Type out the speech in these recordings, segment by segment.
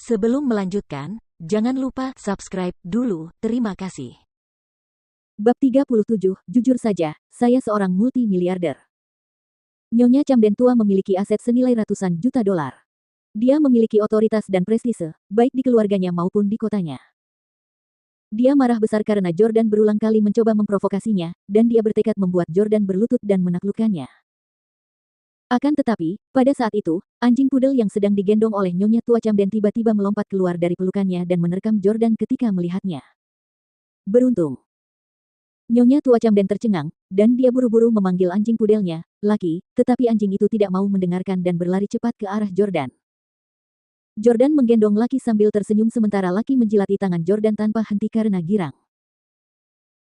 Sebelum melanjutkan, jangan lupa subscribe dulu. Terima kasih. Bab 37, jujur saja, saya seorang multimiliarder. Nyonya Camden tua memiliki aset senilai ratusan juta dolar. Dia memiliki otoritas dan prestise, baik di keluarganya maupun di kotanya. Dia marah besar karena Jordan berulang kali mencoba memprovokasinya, dan dia bertekad membuat Jordan berlutut dan menaklukkannya. Akan tetapi, pada saat itu, anjing pudel yang sedang digendong oleh Nyonya tua Camden tiba-tiba melompat keluar dari pelukannya dan menerkam Jordan ketika melihatnya. Beruntung. Nyonya tua Camden tercengang, dan dia buru-buru memanggil anjing pudelnya, Lucky, tetapi anjing itu tidak mau mendengarkan dan berlari cepat ke arah Jordan. Jordan menggendong Lucky sambil tersenyum sementara Lucky menjilati tangan Jordan tanpa henti karena girang.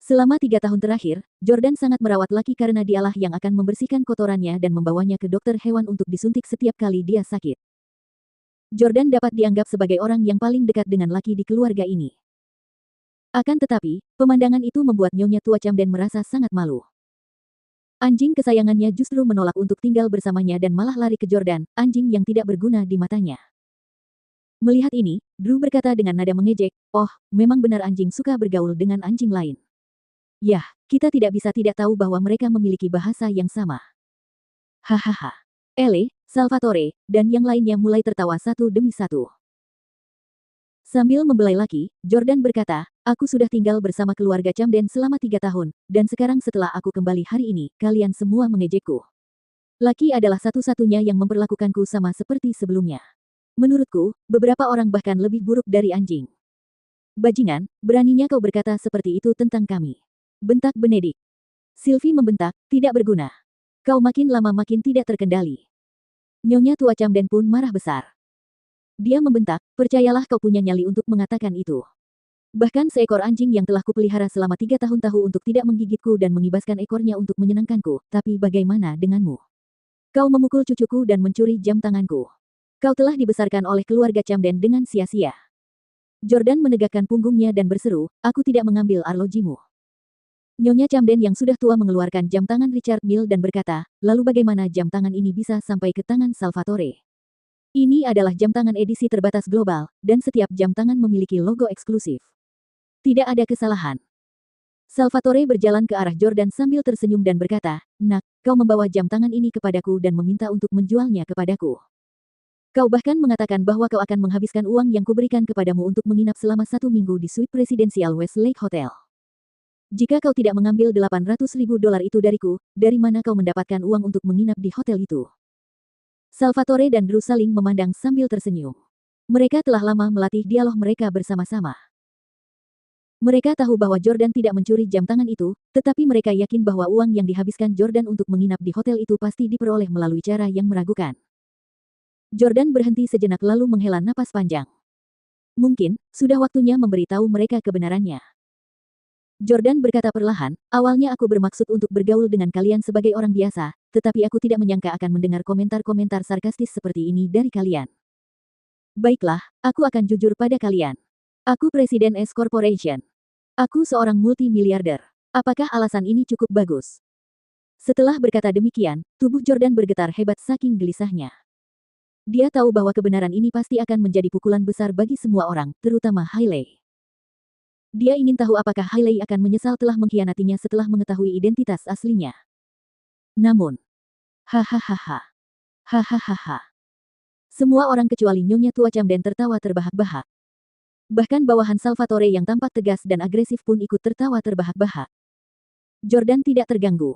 Selama 3 tahun terakhir, Jordan sangat merawat Lucky karena dialah yang akan membersihkan kotorannya dan membawanya ke dokter hewan untuk disuntik setiap kali dia sakit. Jordan dapat dianggap sebagai orang yang paling dekat dengan Lucky di keluarga ini. Akan tetapi, pemandangan itu membuat Nyonya tua Camden merasa sangat malu. Anjing kesayangannya justru menolak untuk tinggal bersamanya dan malah lari ke Jordan, anjing yang tidak berguna di matanya. Melihat ini, Drew berkata dengan nada mengejek, "Oh, memang benar anjing suka bergaul dengan anjing lain. Yah, kita tidak bisa tidak tahu bahwa mereka memiliki bahasa yang sama." Hahaha. Elle, Salvatore, dan yang lainnya mulai tertawa satu demi satu. Sambil membelai Lucky, Jordan berkata, "Aku sudah tinggal bersama keluarga Camden selama 3 tahun, dan sekarang setelah aku kembali hari ini, kalian semua mengejekku. Lucky adalah satu-satunya yang memperlakukanku sama seperti sebelumnya. Menurutku, beberapa orang bahkan lebih buruk dari anjing. Bajingan, beraninya kau berkata seperti itu tentang kami." Bentak Benedict. Sylvie membentak, "Tidak berguna. Kau makin lama makin tidak terkendali." Nyonya tua Camden pun marah besar. Dia membentak, "Percayalah kau punya nyali untuk mengatakan itu. Bahkan seekor anjing yang telah kupelihara selama 3 tahun tahu untuk tidak menggigitku dan mengibaskan ekornya untuk menyenangkanku, tapi bagaimana denganmu? Kau memukul cucuku dan mencuri jam tanganku. Kau telah dibesarkan oleh keluarga Camden dengan sia-sia." Jordan menegakkan punggungnya dan berseru, "Aku tidak mengambil arlojimu." Nyonya Camden yang sudah tua mengeluarkan jam tangan Richard Mille dan berkata, "Lalu bagaimana jam tangan ini bisa sampai ke tangan Salvatore? Ini adalah jam tangan edisi terbatas global, dan setiap jam tangan memiliki logo eksklusif. Tidak ada kesalahan." Salvatore berjalan ke arah Jordan sambil tersenyum dan berkata, "Nak, kau membawa jam tangan ini kepadaku dan meminta untuk menjualnya kepadaku. Kau bahkan mengatakan bahwa kau akan menghabiskan uang yang kuberikan kepadamu untuk menginap selama 1 minggu di suite presidensial Westlake Hotel. Jika kau tidak mengambil $800.000 itu dariku, dari mana kau mendapatkan uang untuk menginap di hotel itu?" Salvatore dan Drew saling memandang sambil tersenyum. Mereka telah lama melatih dialog mereka bersama-sama. Mereka tahu bahwa Jordan tidak mencuri jam tangan itu, tetapi mereka yakin bahwa uang yang dihabiskan Jordan untuk menginap di hotel itu pasti diperoleh melalui cara yang meragukan. Jordan berhenti sejenak lalu menghela napas panjang. Mungkin, sudah waktunya memberitahu mereka kebenarannya. Jordan berkata perlahan, "Awalnya aku bermaksud untuk bergaul dengan kalian sebagai orang biasa, tetapi aku tidak menyangka akan mendengar komentar-komentar sarkastis seperti ini dari kalian. Baiklah, aku akan jujur pada kalian. Aku Presiden S Corporation. Aku seorang multimiliarder. Apakah alasan ini cukup bagus?" Setelah berkata demikian, tubuh Jordan bergetar hebat saking gelisahnya. Dia tahu bahwa kebenaran ini pasti akan menjadi pukulan besar bagi semua orang, terutama Hailey. Dia ingin tahu apakah Hailey akan menyesal telah mengkhianatinya setelah mengetahui identitas aslinya. Namun, hahaha. Hahaha. Semua orang kecuali Nyonya tua Camden tertawa terbahak-bahak. Bahkan bawahan Salvatore yang tampak tegas dan agresif pun ikut tertawa terbahak-bahak. Jordan tidak terganggu.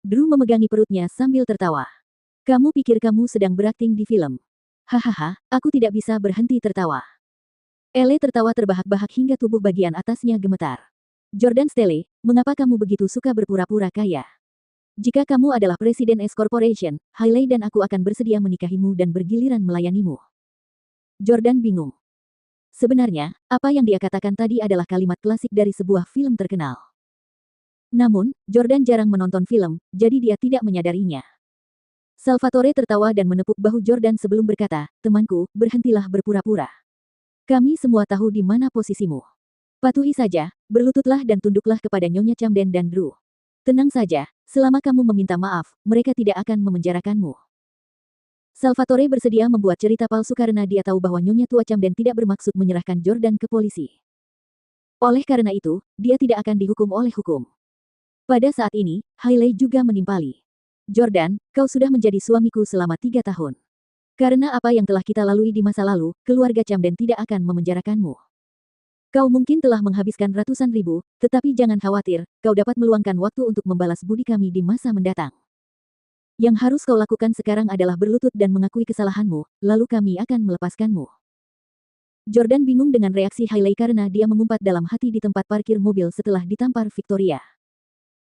Drew memegangi perutnya sambil tertawa. "Kamu pikir kamu sedang berakting di film? Hahaha, aku tidak bisa berhenti tertawa." Elle tertawa terbahak-bahak hingga tubuh bagian atasnya gemetar. "Jordan Stelle, mengapa kamu begitu suka berpura-pura kaya? Jika kamu adalah Presiden S Corporation, Hailey dan aku akan bersedia menikahimu dan bergiliran melayanimu." Jordan bingung. Sebenarnya, apa yang dia katakan tadi adalah kalimat klasik dari sebuah film terkenal. Namun, Jordan jarang menonton film, jadi dia tidak menyadarinya. Salvatore tertawa dan menepuk bahu Jordan sebelum berkata, "Temanku, berhentilah berpura-pura. Kami semua tahu di mana posisimu. Patuhi saja, berlututlah dan tunduklah kepada Nyonya Camden dan Drew. Tenang saja, selama kamu meminta maaf, mereka tidak akan memenjarakanmu." Salvatore bersedia membuat cerita palsu karena dia tahu bahwa Nyonya Tua Camden tidak bermaksud menyerahkan Jordan ke polisi. Oleh karena itu, dia tidak akan dihukum oleh hukum. Pada saat ini, Hailey juga menimpali. Jordan, kau sudah menjadi suamiku selama 3 tahun. Karena apa yang telah kita lalui di masa lalu, keluarga Camden tidak akan memenjarakanmu. Kau mungkin telah menghabiskan ratusan ribu, tetapi jangan khawatir, kau dapat meluangkan waktu untuk membalas budi kami di masa mendatang. Yang harus kau lakukan sekarang adalah berlutut dan mengakui kesalahanmu, lalu kami akan melepaskanmu. Jordan bingung dengan reaksi Hailey karena dia mengumpat dalam hati di tempat parkir mobil setelah ditampar Victoria.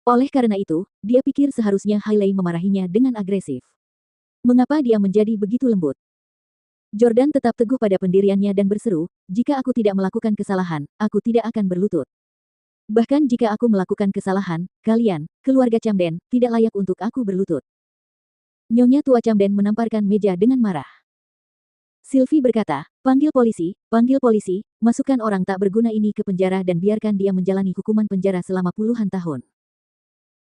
Oleh karena itu, dia pikir seharusnya Hailey memarahinya dengan agresif. Mengapa dia menjadi begitu lembut? Jordan tetap teguh pada pendiriannya dan berseru, jika aku tidak melakukan kesalahan, aku tidak akan berlutut. Bahkan jika aku melakukan kesalahan, kalian, keluarga Camden, tidak layak untuk aku berlutut. Nyonya Tua Camden menamparkan meja dengan marah. Sylvie berkata, panggil polisi, masukkan orang tak berguna ini ke penjara dan biarkan dia menjalani hukuman penjara selama puluhan tahun.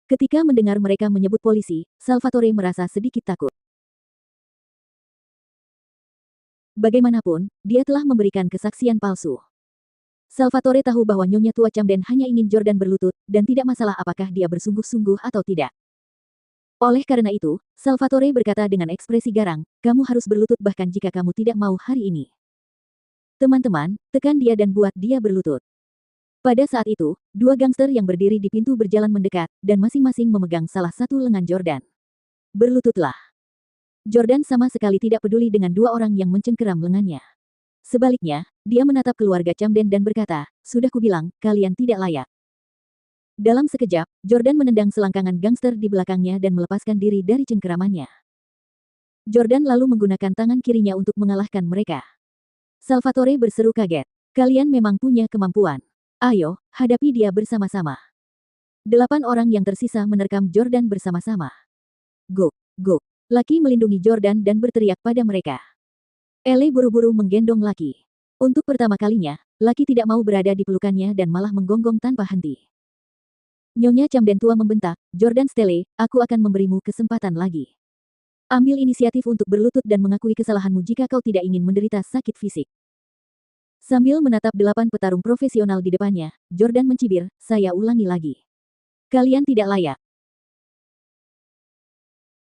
Ketika mendengar mereka menyebut polisi, Salvatore merasa sedikit takut. Bagaimanapun, dia telah memberikan kesaksian palsu. Salvatore tahu bahwa Nyonya Tua Camden hanya ingin Jordan berlutut, dan tidak masalah apakah dia bersungguh-sungguh atau tidak. Oleh karena itu, Salvatore berkata dengan ekspresi garang, kamu harus berlutut bahkan jika kamu tidak mau hari ini. Teman-teman, tekan dia dan buat dia berlutut. Pada saat itu, dua gangster yang berdiri di pintu berjalan mendekat, dan masing-masing memegang salah satu lengan Jordan. Berlututlah. Jordan sama sekali tidak peduli dengan dua orang yang mencengkeram lengannya. Sebaliknya, dia menatap keluarga Camden dan berkata, sudah kubilang, kalian tidak layak. Dalam sekejap, Jordan menendang selangkangan gangster di belakangnya dan melepaskan diri dari cengkeramannya. Jordan lalu menggunakan tangan kirinya untuk mengalahkan mereka. Salvatore berseru kaget. Kalian memang punya kemampuan. Ayo, hadapi dia bersama-sama. 8 orang yang tersisa menerkam Jordan bersama-sama. Go, go. Lucky melindungi Jordan dan berteriak pada mereka. Ellie buru-buru menggendong Lucky. Untuk pertama kalinya, Lucky tidak mau berada di pelukannya dan malah menggonggong tanpa henti. Nyonya Camden tua membentak, Jordan Stelle, aku akan memberimu kesempatan lagi. Ambil inisiatif untuk berlutut dan mengakui kesalahanmu jika kau tidak ingin menderita sakit fisik. Sambil menatap 8 petarung profesional di depannya, Jordan mencibir, saya ulangi lagi. Kalian tidak layak.